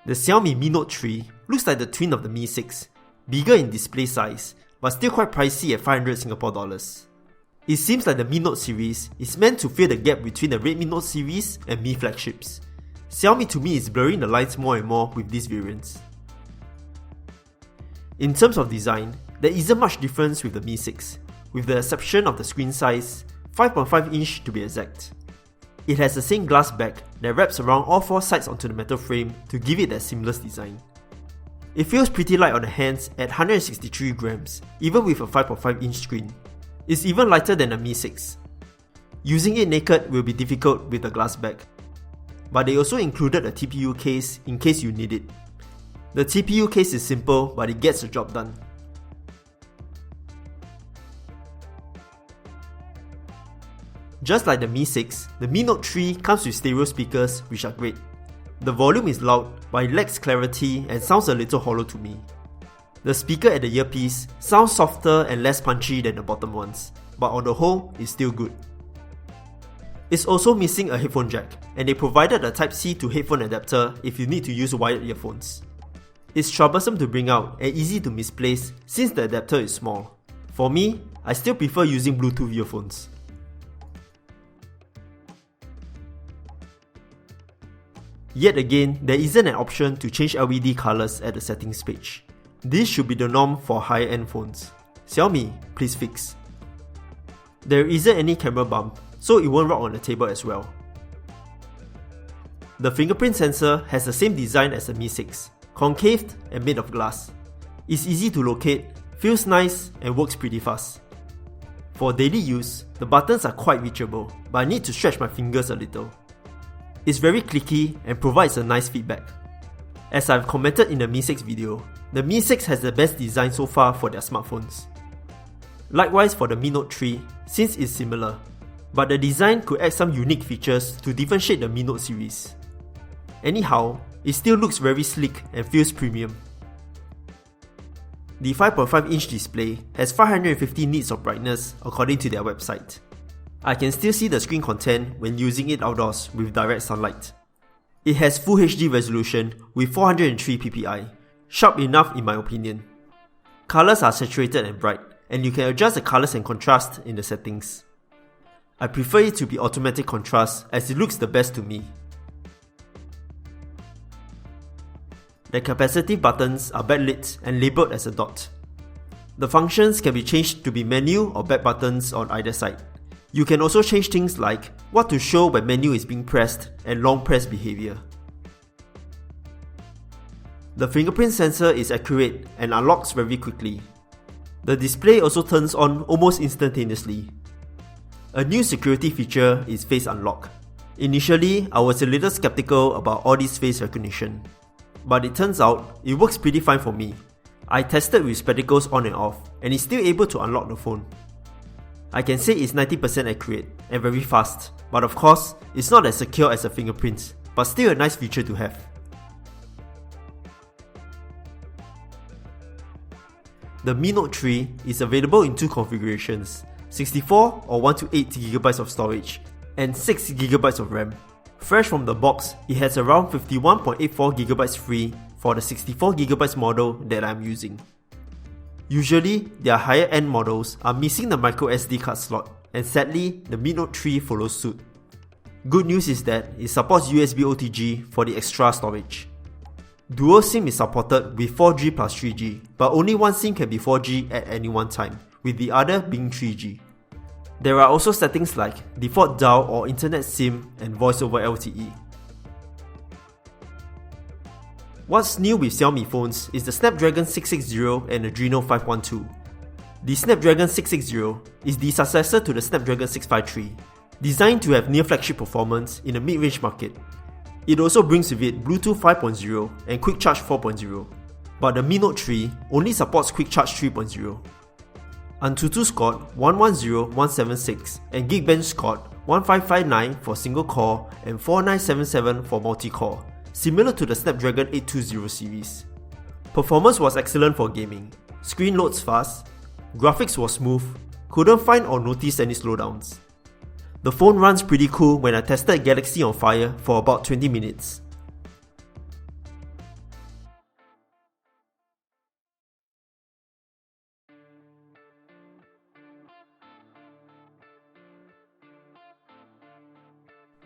The Xiaomi Mi Note 3 looks like the twin of the Mi 6, bigger in display size, but still quite pricey at 500 Singapore dollars. It seems like the Mi Note series is meant to fill the gap between the Redmi Note series and Mi flagships. Xiaomi to me is blurring the lines more and more with these variants. In terms of design, there isn't much difference with the Mi 6, with the exception of the screen size, 5.5 inch to be exact. It has the same glass back that wraps around all four sides onto the metal frame to give it that seamless design. It feels pretty light on the hands at 163 grams, even with a 5.5 inch screen. It's even lighter than the Mi 6. Using it naked will be difficult with the glass back, but they also included a TPU case in case you need it. The TPU case is simple, but it gets the job done. Just like the Mi 6, the Mi Note 3 comes with stereo speakers which are great. The volume is loud, but it lacks clarity and sounds a little hollow to me. The speaker at the earpiece sounds softer and less punchy than the bottom ones, but on the whole, it's still good. It's also missing a headphone jack, and they provided a Type-C to headphone adapter if you need to use wired earphones. It's troublesome to bring out and easy to misplace since the adapter is small. For me, I still prefer using Bluetooth earphones. Yet again, there isn't an option to change LED colors at the settings page. This should be the norm for higher-end phones. Xiaomi, please fix. There isn't any camera bump, so it won't rock on the table as well. The fingerprint sensor has the same design as the Mi 6, concaved and made of glass. It's easy to locate, feels nice, and works pretty fast. For daily use, the buttons are quite reachable, but I need to stretch my fingers a little. It's very clicky and provides a nice feedback. As I've commented in the Mi 6 video, the Mi 6 has the best design so far for their smartphones. Likewise for the Mi Note 3, since it's similar, but the design could add some unique features to differentiate the Mi Note series. Anyhow, it still looks very sleek and feels premium. The 5.5 inch display has 550 nits of brightness according to their website. I can still see the screen content when using it outdoors with direct sunlight. It has Full HD resolution with 403 ppi, sharp enough in my opinion. Colors are saturated and bright, and you can adjust the colors and contrast in the settings. I prefer it to be automatic contrast as it looks the best to me. The capacitive buttons are backlit and labelled as a dot. The functions can be changed to be menu or back buttons on either side. You can also change things like what to show when menu is being pressed and long press behavior. The fingerprint sensor is accurate and unlocks very quickly. The display also turns on almost instantaneously. A new security feature is Face Unlock. Initially, I was a little skeptical about all this face recognition, but it turns out it works pretty fine for me. I tested with spectacles on and off, and it's still able to unlock the phone. I can say it's 90% accurate and very fast, but of course, it's not as secure as a fingerprint, but still a nice feature to have. The Mi Note 3 is available in two configurations, 64 or 128GB of storage, and 6GB of RAM. Fresh from the box, it has around 51.84GB free for the 64GB model that I'm using. Usually, their higher end models are missing the microSD card slot, and sadly, the Mi Note 3 follows suit. Good news is that it supports USB OTG for the extra storage. Dual SIM is supported with 4G plus 3G, but only one SIM can be 4G at any one time, with the other being 3G. There are also settings like default dial or internet SIM and voice over LTE. What's new with Xiaomi phones is the Snapdragon 660 and Adreno 512. The Snapdragon 660 is the successor to the Snapdragon 653, designed to have near flagship performance in the mid-range market. It also brings with it Bluetooth 5.0 and Quick Charge 4.0, but the Mi Note 3 only supports Quick Charge 3.0. Antutu scored 110176 and Geekbench scored 1559 for single core and 4977 for multi-core, similar to the Snapdragon 820 series. Performance was excellent for gaming, screen loads fast, graphics was smooth, couldn't find or notice any slowdowns. The phone runs pretty cool when I tested Galaxy on Fire for about 20 minutes.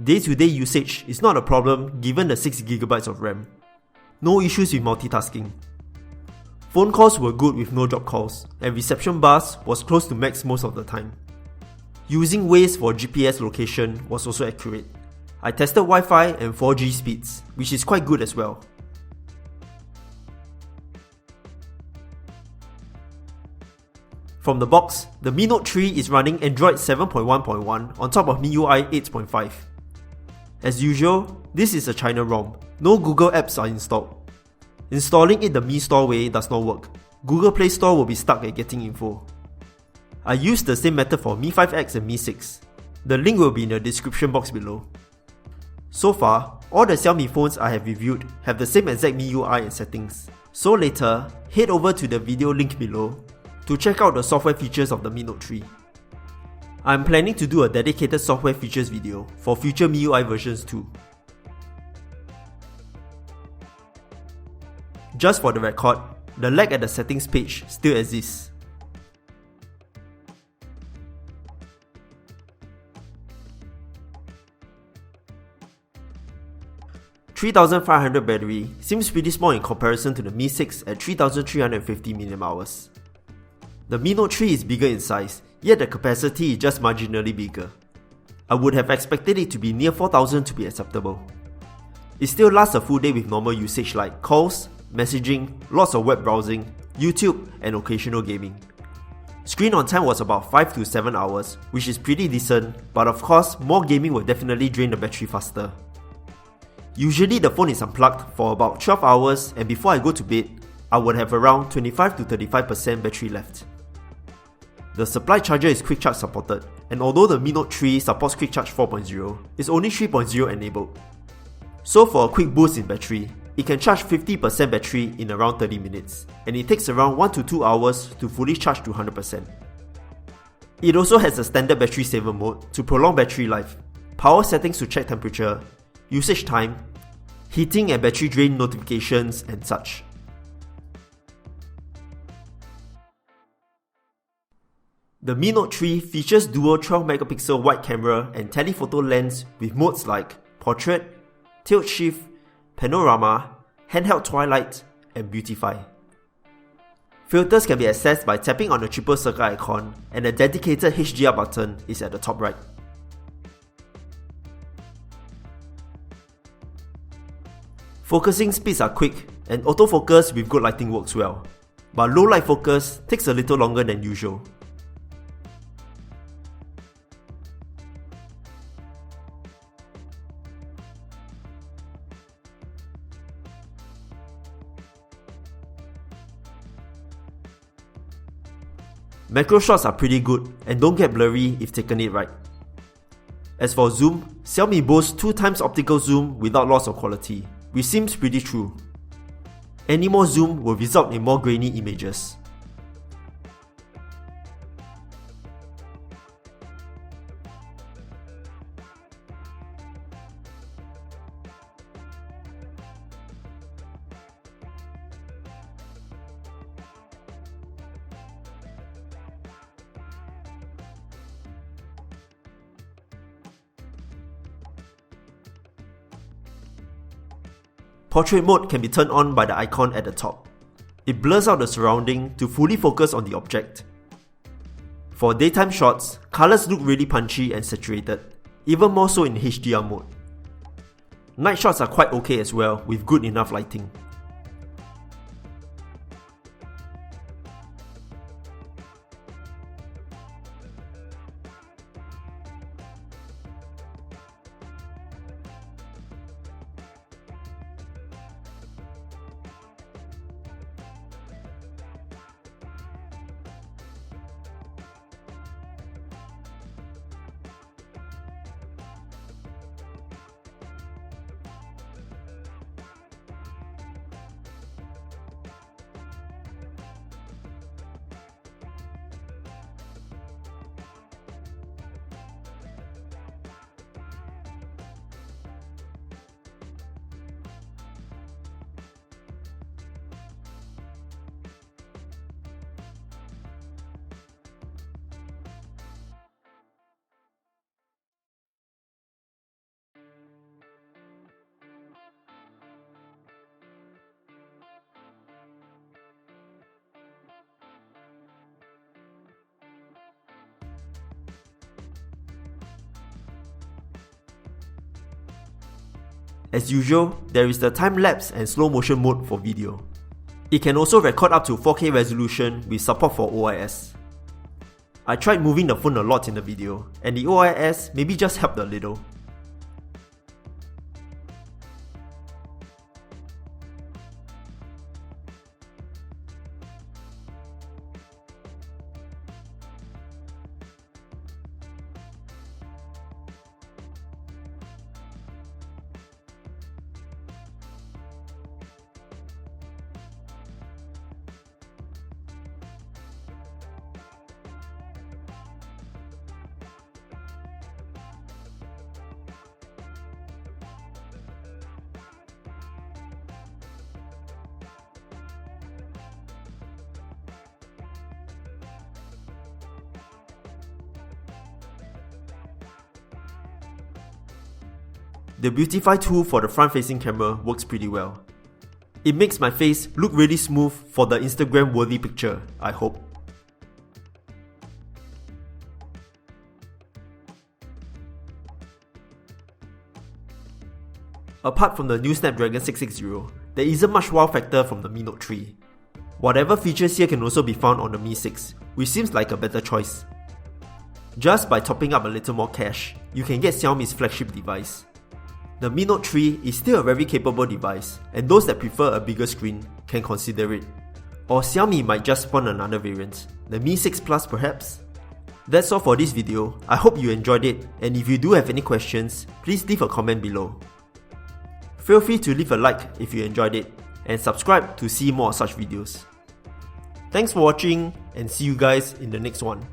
Day-to-day usage is not a problem given the 6GB of RAM. No issues with multitasking. Phone calls were good with no drop calls, and reception bars was close to max most of the time. Using Waze for GPS location was also accurate. I tested Wi-Fi and 4G speeds, which is quite good as well. From the box, the Mi Note 3 is running Android 7.1.1 on top of MIUI 8.5. As usual, this is a China ROM. No Google apps are installed. Installing it the Mi Store way does not work. Google Playstore will be stuck at getting info. I used the same method for Mi 5X and Mi 6. The link will be in the description box below. So far, all the Xiaomi phones I have reviewed have the same exact MIUI and settings. So later, head over to the video link below to check out the software features of the Mi Note 3. I'm planning to do a dedicated software features video for future MIUI versions too. Just for the record, the lag at the settings page still exists. $3,500 battery seems pretty small in comparison to the Mi 6 at 3,350 mAh. The Mi Note 3 is bigger in size, yet the capacity is just marginally bigger. I would have expected it to be near 4,000 to be acceptable. It still lasts a full day with normal usage like calls, messaging, lots of web browsing, YouTube, and occasional gaming. Screen on time was about 5 to 7 hours, which is pretty decent, but of course, more gaming will definitely drain the battery faster. Usually the phone is unplugged for about 12 hours, and before I go to bed, I would have around 25 to 35% battery left. The supply charger is quick charge supported, and although the Mi Note 3 supports quick charge 4.0, it's only 3.0 enabled. So for a quick boost in battery, it can charge 50% battery in around 30 minutes, and it takes around 1 to 2 hours to fully charge to 100%. It also has a standard battery saver mode to prolong battery life, power settings to check temperature, usage time, heating and battery drain notifications, and such. The Mi Note 3 features dual 12MP wide camera and telephoto lens with modes like Portrait, Tilt Shift, Panorama, Handheld Twilight, and Beautify. Filters can be accessed by tapping on the triple circle icon, and a dedicated HDR button is at the top right. Focusing speeds are quick, and autofocus with good lighting works well, but low light focus takes a little longer than usual. Macro shots are pretty good and don't get blurry if taken it right. As for zoom, Xiaomi boasts 2x optical zoom without loss of quality, which seems pretty true. Any more zoom will result in more grainy images. Portrait mode can be turned on by the icon at the top. It blurs out the surrounding to fully focus on the object. For daytime shots, colours look really punchy and saturated, even more so in HDR mode. Night shots are quite okay as well with good enough lighting. As usual, there is the time-lapse and slow motion mode for video. It can also record up to 4K resolution with support for OIS. I tried moving the phone a lot in the video, and the OIS maybe just helped a little. The Beautify tool for the front-facing camera works pretty well. It makes my face look really smooth for the Instagram-worthy picture, I hope. Apart from the new Snapdragon 660, there isn't much wow factor from the Mi Note 3. Whatever features here can also be found on the Mi 6, which seems like a better choice. Just by topping up a little more cash, you can get Xiaomi's flagship device. The Mi Note 3 is still a very capable device, and those that prefer a bigger screen can consider it. Or Xiaomi might just spawn another variant, the Mi 6 Plus perhaps? That's all for this video. I hope you enjoyed it, and if you do have any questions, please leave a comment below. Feel free to leave a like if you enjoyed it, and subscribe to see more such videos. Thanks for watching, and see you guys in the next one.